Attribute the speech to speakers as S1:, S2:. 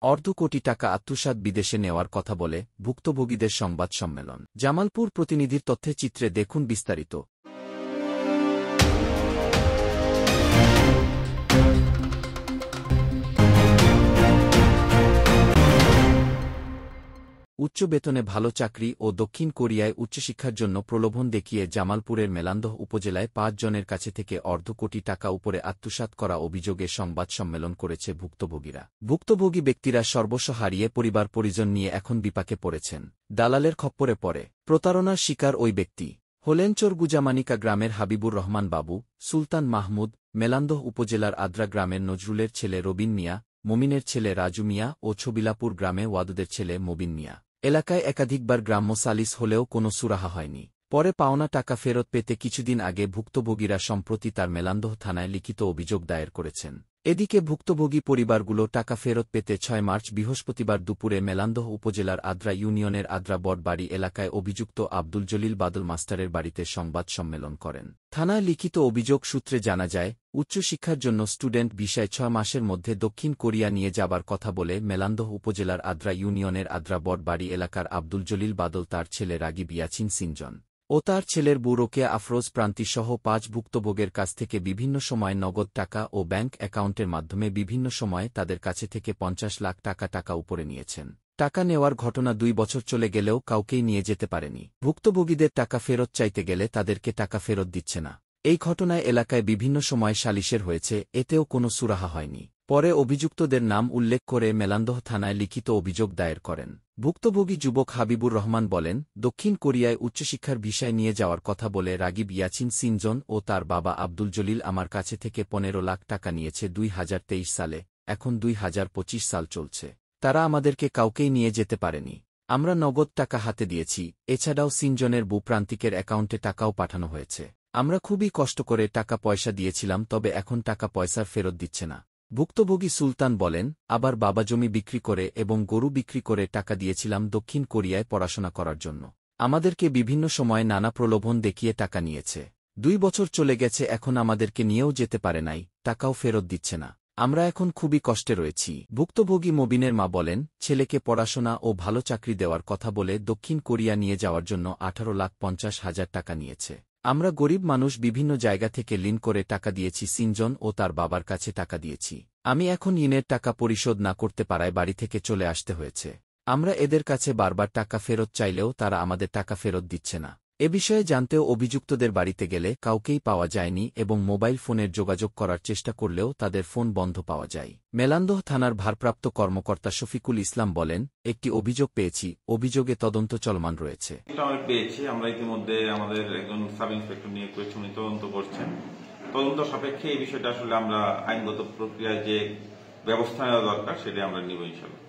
S1: অর্ধ কোটি টাকা আত্মসাৎ বিদেশে নেওয়ার কথা বলে ভুক্তভোগীদের সংবাদ সম্মেলন। জামালপুর প্রতিনিধির তথ্যচিত্রে দেখুন বিস্তারিত। উচ্চ বেতনে ভালো চাকরি ও দক্ষিণ কোরিয়ায় উচ্চশিক্ষার জন্য প্রলোভন দেখিয়ে জামালপুরের মেলান্দহ উপজেলায় ৫ জনের কাছে থেকে অর্ধ কোটি টাকা উপরে আত্মসাৎ করা অভিযোগে সংবাদ সম্মেলন করেছে ভুক্তভোগীরা। ভুক্তভোগী ব্যক্তিরা সর্বস্ব হারিয়ে পরিবার পরিজন নিয়ে এখন বিপাকে পড়েছেন। দালালের খপ্পরে পড়ে প্রতারণার শিকার ওই ব্যক্তি হলেন চরগুজামানিকা গ্রামের হাবিবুর রহমান বাবু, সুলতান মাহমুদ, মেলান্দহ উপজেলার আদ্রা গ্রামের নজরুলের ছেলে রবিন মিয়া, মমিনের ছেলে রাজু মিয়া ও ছবিলাপুর গ্রামে ওয়াদুদের ছেলে মবিন মিয়া। এলাকায় একাধিকবার গ্রাম্য সালিস হলেও কোনো সুরাহা হয়নি। পরে পাওনা টাকা ফেরত পেতে কিছুদিন আগে ভুক্তভোগীরা সম্প্রতি তার মেলান্দহ থানায় লিখিত অভিযোগ দায়ের করেছেন। এদিকে ভুক্তভোগী পরিবারগুলো টাকা ফেরত পেতে ৬ মার্চ বৃহস্পতিবার দুপুরে মেলান্দহ উপজেলার আদ্রা ইউনিয়নের আদ্রা বটবাড়ি এলাকায় অভিযুক্ত আব্দুল জলিল বাদল মাস্টারের বাড়িতে সংবাদ সম্মেলন করেন। থানায় লিখিত অভিযোগ সূত্রে জানা যায়, উচ্চশিক্ষার জন্য স্টুডেন্ট ভিসায় ৬ মাসের মধ্যে দক্ষিণ কোরিয়া নিয়ে যাবার কথা বলে মেলান্দহ উপজেলার আদ্রা ইউনিয়নের আদ্রা বটবাড়ি এলাকার আব্দুল জলিল বাদল তার ছেলে রাগিব ইয়াছিন সিনজন ও তার ছেলের বউ রোকেয়া আফরোজ প্রান্তিসহ ৫ ভুক্তভোগের কাছ থেকে বিভিন্ন সময় নগদ টাকা ও ব্যাংক অ্যাকাউন্টের মাধ্যমে বিভিন্ন সময়ে তাদের কাছে থেকে ৫০ লাখ টাকা উপরে নিয়েছেন। টাকা নেওয়ার ঘটনা ২ বছর চলে গেলেও কাউকেই নিয়ে যেতে পারেনি। ভুক্তভোগীদের টাকা ফেরত চাইতে গেলে তাদেরকে টাকা ফেরত দিচ্ছে না। এই ঘটনায় এলাকায় বিভিন্ন সময় সালিশের হয়েছে, এতেও কোনো সুরাহা হয়নি। পরে অভিযুক্তদের নাম উল্লেখ করে মেলান্দহ থানায় লিখিত অভিযোগ দায়ের করেন। ভুক্তভোগী যুবক হাবিবুর রহমান বলেন, দক্ষিণ কোরিয়ায় উচ্চশিক্ষার ভিসায় নিয়ে যাওয়ার কথা বলে রাগিব ইয়াছিন সিনজন ও তার বাবা আব্দুল জলিল আমার কাছে থেকে ১৫ লাখ টাকা নিয়েছে ২০২৩ সালে, এখন ২০২৫ সাল চলছে। তারা আমাদেরকে কাউকেই নিয়ে যেতে পারেনি। আমরা নগদ টাকা হাতে দিয়েছি, এছাড়াও সিনজনের ভূপ্রান্তিকের অ্যাকাউন্টে টাকাও পাঠানো হয়েছে। আমরা খুবই কষ্ট করে টাকা পয়সা দিয়েছিলাম, তবে এখন টাকা পয়সার ফেরত দিচ্ছে না। ভুক্তভোগী সুলতান বলেন, আবার বাবা জমি বিক্রি করে এবং গরু বিক্রি করে টাকা দিয়েছিলাম দক্ষিণ কোরিয়ায় পড়াশোনা করার জন্য। আমাদেরকে বিভিন্ন সময়ে নানা প্রলোভন দেখিয়ে টাকা নিয়েছে। ২ বছর চলে গেছে, এখন আমাদেরকে নিয়েও যেতে পারে নাই, টাকাও ফেরত দিচ্ছে না। আমরা এখন খুবই কষ্টে রয়েছি। ভুক্তভোগী মবিনের মা বলেন, ছেলেকে পড়াশোনা ও ভালো চাকরি দেওয়ার কথা বলে দক্ষিণ কোরিয়া নিয়ে যাওয়ার জন্য ১৮,৫০,০০০ টাকা নিয়েছে। আমরা গরিব মানুষ, বিভিন্ন জায়গা থেকে ঋণ করে টাকা দিয়েছি, সিনজন ও তার বাবার কাছে টাকা দিয়েছি। আমি এখন ঋণের টাকা পরিশোধ না করতে পারায় বাড়ি থেকে চলে আসতে হয়েছে। আমরা এদের কাছে বারবার টাকা ফেরত চাইলেও তারা আমাদের টাকা ফেরত দিচ্ছে না। এ বিষয়ে জানতেও অভিযুক্তদের বাড়িতে গেলে কাউকেই পাওয়া যায়নি এবং মোবাইল ফোনের যোগাযোগ করার চেষ্টা করলেও তাদের ফোন বন্ধ পাওয়া যায়। মেলান্দহ থানার ভারপ্রাপ্ত কর্মকর্তা শফিকুল ইসলাম বলেন, একটি অভিযোগ পেয়েছি, অভিযোগে তদন্ত চলমান রয়েছে।
S2: আমরা ইতিমধ্যে আমাদের একজন সাব ইন্সপেক্টর নিয়োগ করেছি, উনি তদন্ত করছেন। তদন্ত সাপেক্ষে এই বিষয়টা আসলে আমরা আইনগত প্রক্রিয়ায় যে ব্যবস্থা নেওয়া দরকার সেটা আমরা নিব ইনশাআল্লাহ।